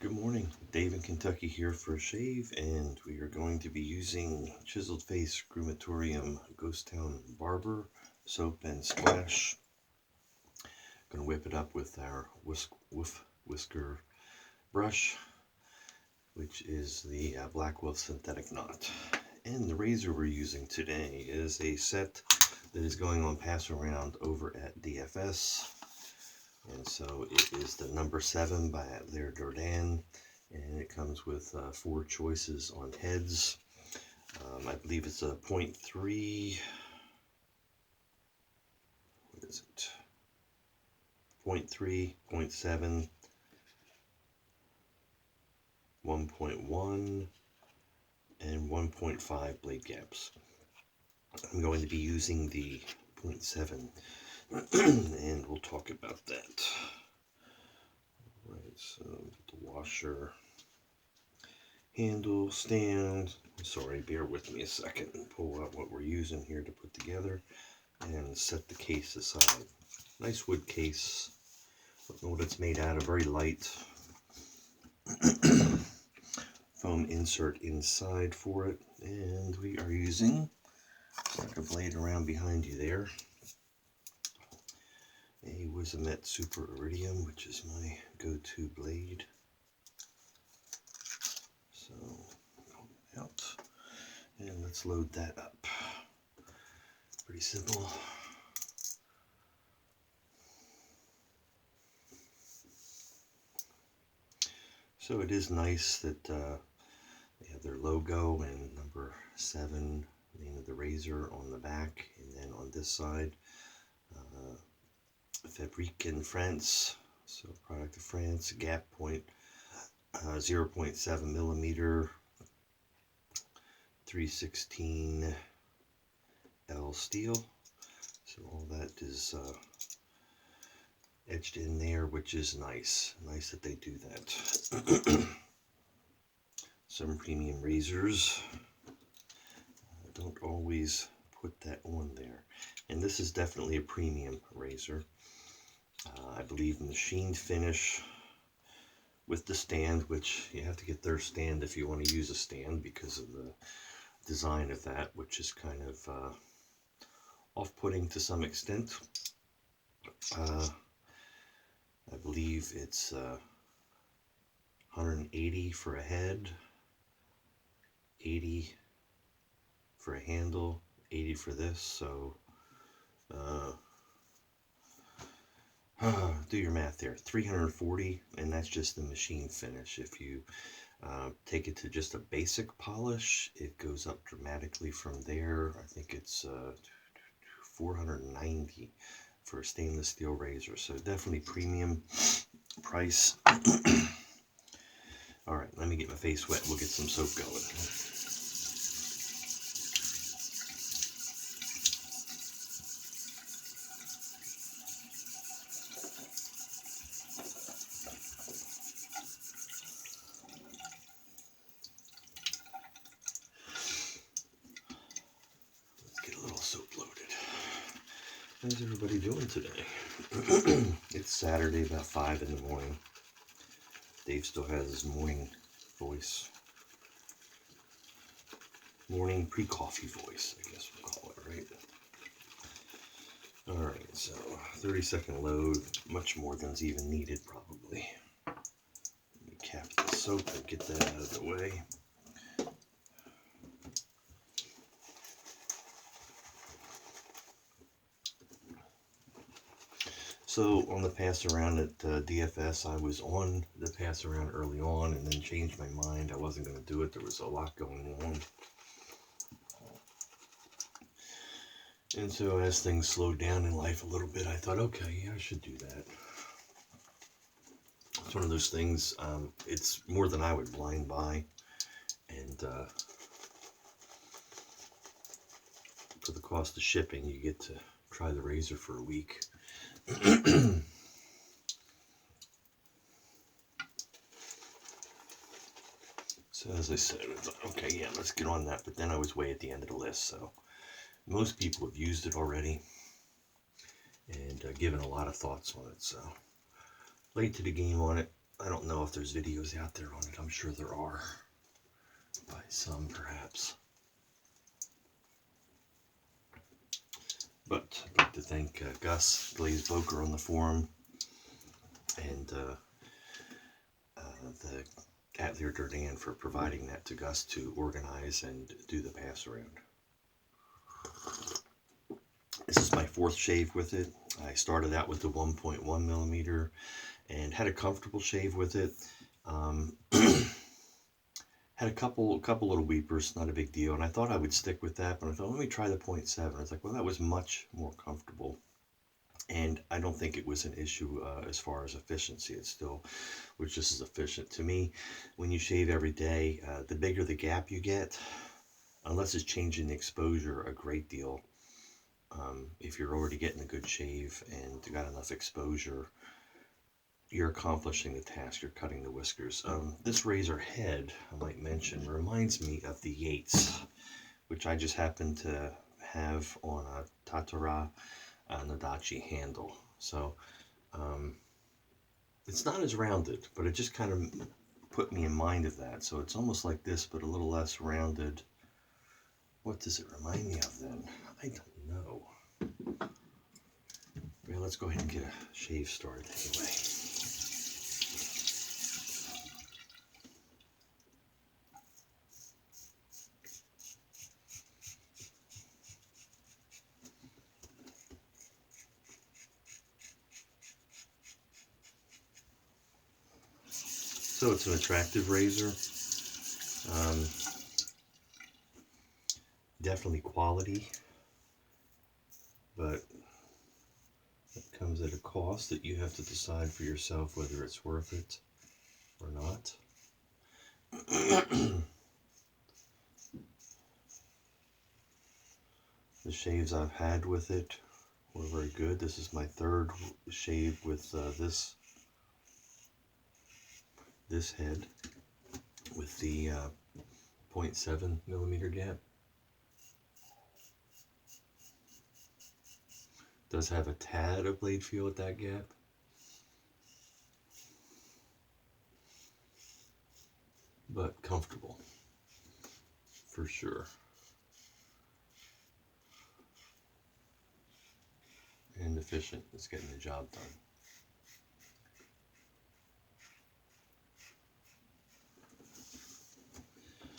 Good morning, Dave in Kentucky here for a shave, and we are going to be using Chiseled Face Groomatorium Ghost Town Barber soap and splash. Going to whip it up with our Whisker brush, which is the Black Wolf Synthetic Knot. And the razor we're using today is a set that is going on pass around over at DFS. And so it is the number 7 by Atelier Durdan, and it comes with 4 choices on heads. I believe it's a 0.3, what is it, 0.3, 0.7, 1.1, and 1.5 blade gaps. I'm going to be using the 0.7. And we'll talk about that. Right, so the washer, handle, stand. Sorry, bear with me a second and pull out what we're using here to put together and set the case aside. Nice wood case. Don't know what it's made out of, very light. Foam insert inside for it, and we are using, like a blade around behind you there, a Wizamet Super Iridium, which is my go-to blade. So, pull it out, and let's load that up. Pretty simple. So it is nice that they have their logo and number 7, name of the razor on the back, and then on this side, Fabrique in France, so product of France, gap point, 0.7 millimeter, 316 L steel. So all that is etched in there, which is nice. Nice that they do that. Some premium razors don't always put that on there. And this is definitely a premium razor. I believe machined finish with the stand, which you have to get their stand if you want to use a stand because of the design of that, which is kind of off-putting to some extent. I believe it's 180 for a head, 80 for a handle, 80 for this, so do your math there, 340, and that's just the machine finish. If you take it to just a basic polish, it goes up dramatically from there. I think it's 490 for a stainless steel razor, so definitely premium price. All right, let me get my face wet. We'll get some soap going. How's everybody doing today? It's Saturday, about 5 in the morning. Dave still has his morning voice. Morning pre-coffee voice, I guess we'll call it, right? Alright, so 30-second load, much more than's even needed probably. Let me cap the soap and get that out of the way. So on the pass around at DFS, I was on the pass around early on and then changed my mind. I wasn't going to do it. There was a lot going on. And so as things slowed down in life a little bit, I thought, okay, yeah, I should do that. It's one of those things, it's more than I would blind buy. And for the cost of shipping, you get to try the razor for a week. So as I said, I thought, okay, yeah, let's get on that. But then I was way at the end of the list. So most people have used it already and given a lot of thoughts on it. So late to the game on it. I don't know if there's videos out there on it. I'm sure there are, by some perhaps. But I'd like to thank Gus Glaze Boker on the forum and the Atelier Durdan for providing that to Gus to organize and do the pass around. This is my fourth shave with it. I started out with the 1.1 millimeter and had a comfortable shave with it. Had a couple little weepers, not a big deal, and I thought I would stick with that, but I thought, let me try the 0.7. I was like, well, that was much more comfortable, and I don't think it was an issue as far as efficiency. It still was just as efficient. To me, when you shave every day, the bigger the gap you get, unless it's changing the exposure a great deal, if you're already getting a good shave and you got enough exposure, you're accomplishing the task. You're cutting the whiskers. This razor head, I might mention, reminds me of the Yates, which I just happen to have on a Tatara Nadachi handle. So it's not as rounded, but it just kind of put me in mind of that. So it's almost like this, but a little less rounded. What does it remind me of then? I don't know. Well, let's go ahead and get a shave started anyway. So it's an attractive razor. Definitely quality, but it comes at a cost that you have to decide for yourself whether it's worth it or not. The shaves I've had with it were very good. This is my third shave with this head with the 0.7 millimeter gap. Does have a tad of blade feel at that gap. But comfortable, for sure. And efficient. It's getting the job done.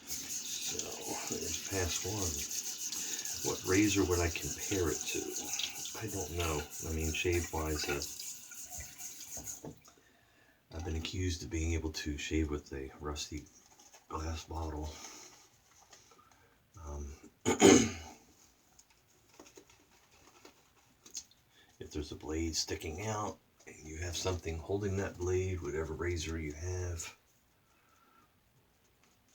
So, there's pass one. What razor would I compare it to? I don't know. I mean, shave-wise, I've been accused of being able to shave with a rusty glass bottle. If there's a blade sticking out and you have something holding that blade, whatever razor you have,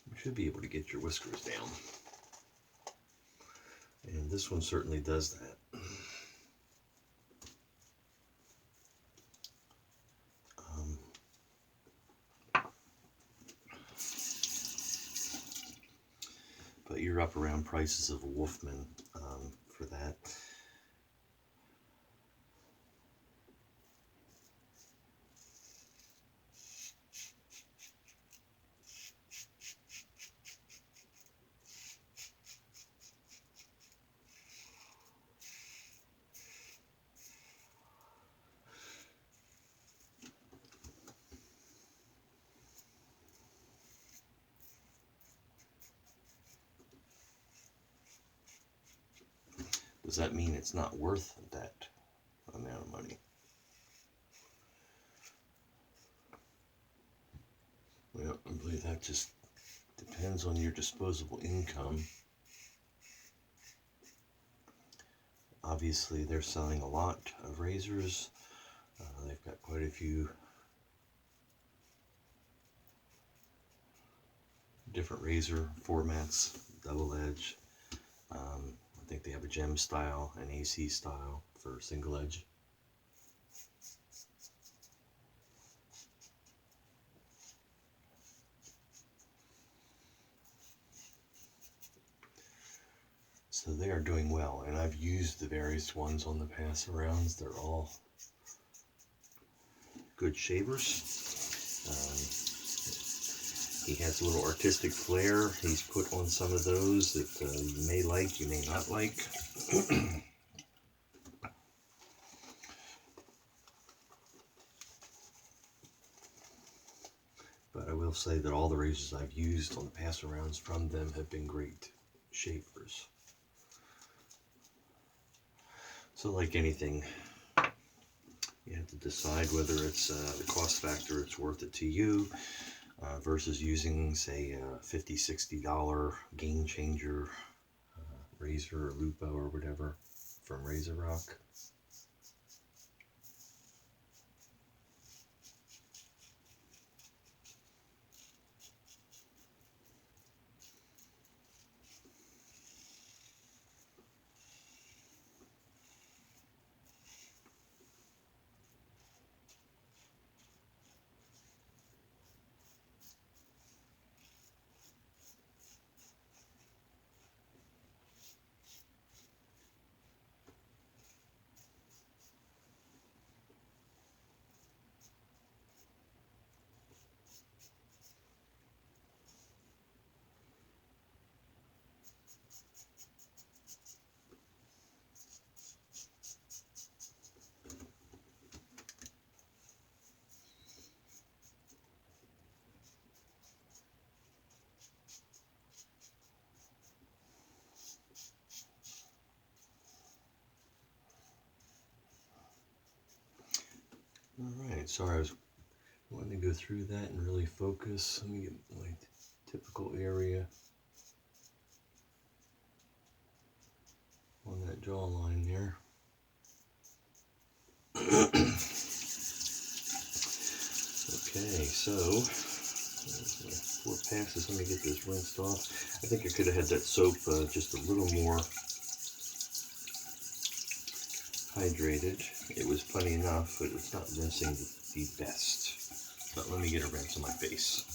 you should be able to get your whiskers down. And this one certainly does that. But you're up around prices of a Wolfman for that. Does that mean it's not worth that amount of money? Well, I believe that just depends on your disposable income. Obviously, they're selling a lot of razors. They've got quite a few different razor formats, double edge. I think they have a gem style and AC style for single edge. So they are doing well, and I've used the various ones on the pass arounds. They're all good shavers. He has a little artistic flair. He's put on some of those that you may like, you may not like. But I will say that all the razors I've used on the pass-arounds from them have been great shavers. So like anything, you have to decide whether it's the cost factor, it's worth it to you, versus using, say, a $50, $60 game changer razor or Lupo or whatever from Razor Rock. Alright, sorry, I was wanting to go through that and really focus. Let me get my typical area on that jawline there. Okay, so 4 passes. Let me get this rinsed off. I think I could have had that soap just a little more hydrated. It was plenty enough, but it's not rinsing the best. But let me get a rinse on my face.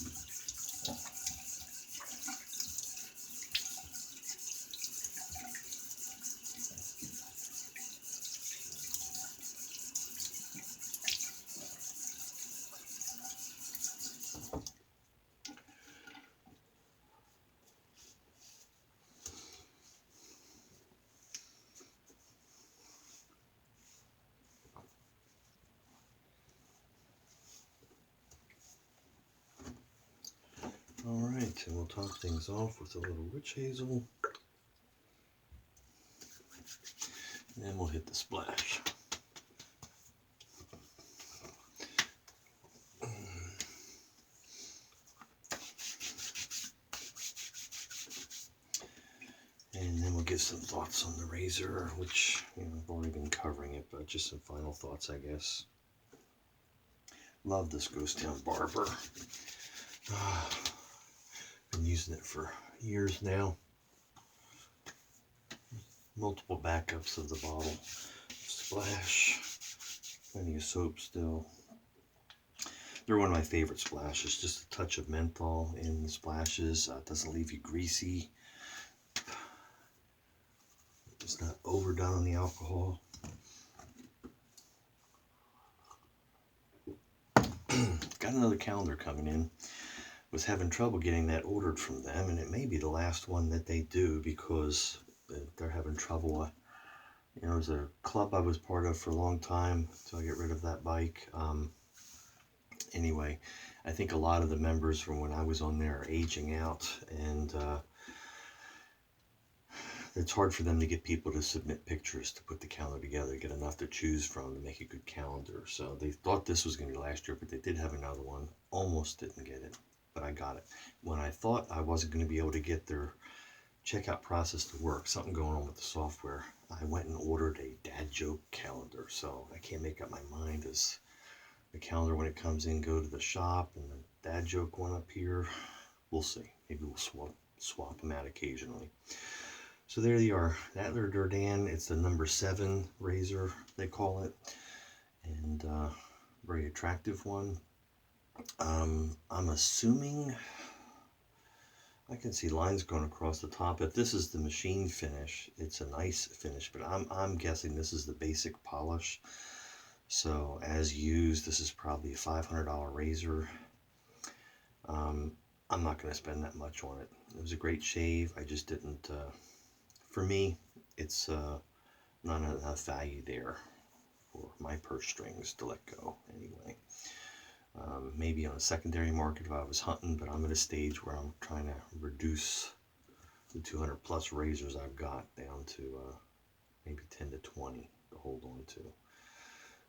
Alright, and we'll top things off with a little witch hazel. And then we'll hit the splash. And then we'll give some thoughts on the razor, which, I've already been covering it, but just some final thoughts, I guess. Love this Ghost Town Barber. Been using it for years now. Multiple backups of the bottle. Splash. Plenty of soap still. They're one of my favorite splashes. Just a touch of menthol in the splashes. It doesn't leave you greasy. It's not overdone on the alcohol. Got another calendar coming in. Was having trouble getting that ordered from them, and it may be the last one that they do because they're having trouble. It was a club I was part of for a long time until I get rid of that bike. Anyway, I think a lot of the members from when I was on there are aging out, and it's hard for them to get people to submit pictures to put the calendar together, get enough to choose from to make a good calendar. So they thought this was going to be last year, but they did have another one. Almost didn't get it, but I got it. When I thought I wasn't going to be able to get their checkout process to work, something going on with the software, I went and ordered a dad joke calendar. So I can't make up my mind. Does the calendar, when it comes in, go to the shop and the dad joke one up here? We'll see. Maybe we'll swap them out occasionally. So there they are. Atelier Durdan. It's the number 7 razor, they call it. And very attractive one. I'm assuming, I can see lines going across the top. If this is the machine finish, it's a nice finish, but I'm guessing this is the basic polish. So as used, this is probably a $500 razor. I'm not going to spend that much on it. It was a great shave. I just didn't, for me, it's not enough value there for my purse strings to let go anyway. Maybe on a secondary market if I was hunting, but I'm at a stage where I'm trying to reduce the 200 plus razors I've got down to maybe 10 to 20 to hold on to.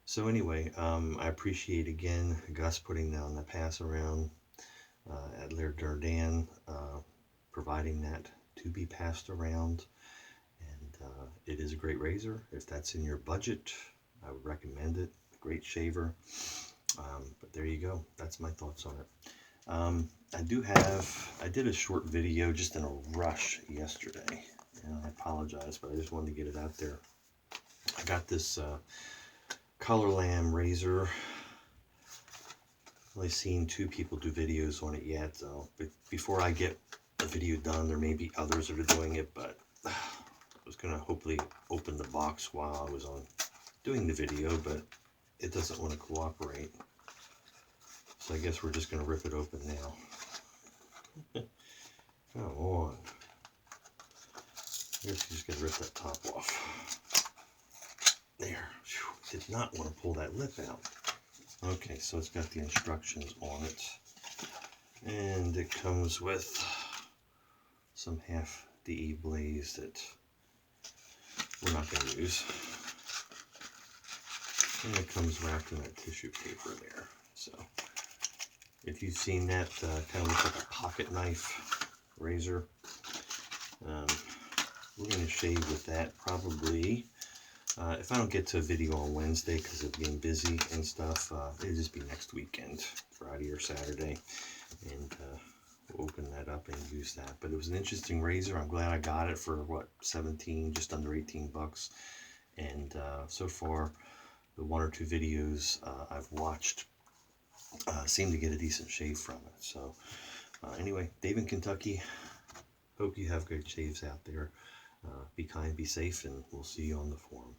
So anyway, I appreciate again Gus putting down the pass around, Atelier Durdan providing that to be passed around, and it is a great razor. If that's in your budget, I would recommend it. Great shaver. But there you go. That's my thoughts on it. I did a short video just in a rush yesterday, and I apologize, but I just wanted to get it out there. I got this Color Lamb razor. I've only seen 2 people do videos on it yet, so before I get a video done, there may be others that are doing it, but I was going to hopefully open the box while I was doing the video, but it doesn't want to cooperate. So I guess we're just going to rip it open now. Come on. I guess you just got to rip that top off. There. Whew. Did not want to pull that lip out. Okay, so it's got the instructions on it. And it comes with some half DE blaze that we're not going to use. And it comes wrapped in that tissue paper there. So if you've seen that, kind of looks like a pocket knife razor. We're going to shave with that probably. If I don't get to a video on Wednesday because of being busy and stuff, it'll just be next weekend, Friday or Saturday. And we'll open that up and use that. But it was an interesting razor. I'm glad I got it for, what, 17, just under 18 bucks. And so far, the 1 or 2 videos I've watched seem to get a decent shave from it. So anyway, Dave in Kentucky, hope you have great shaves out there. Be kind, be safe, and we'll see you on the forum.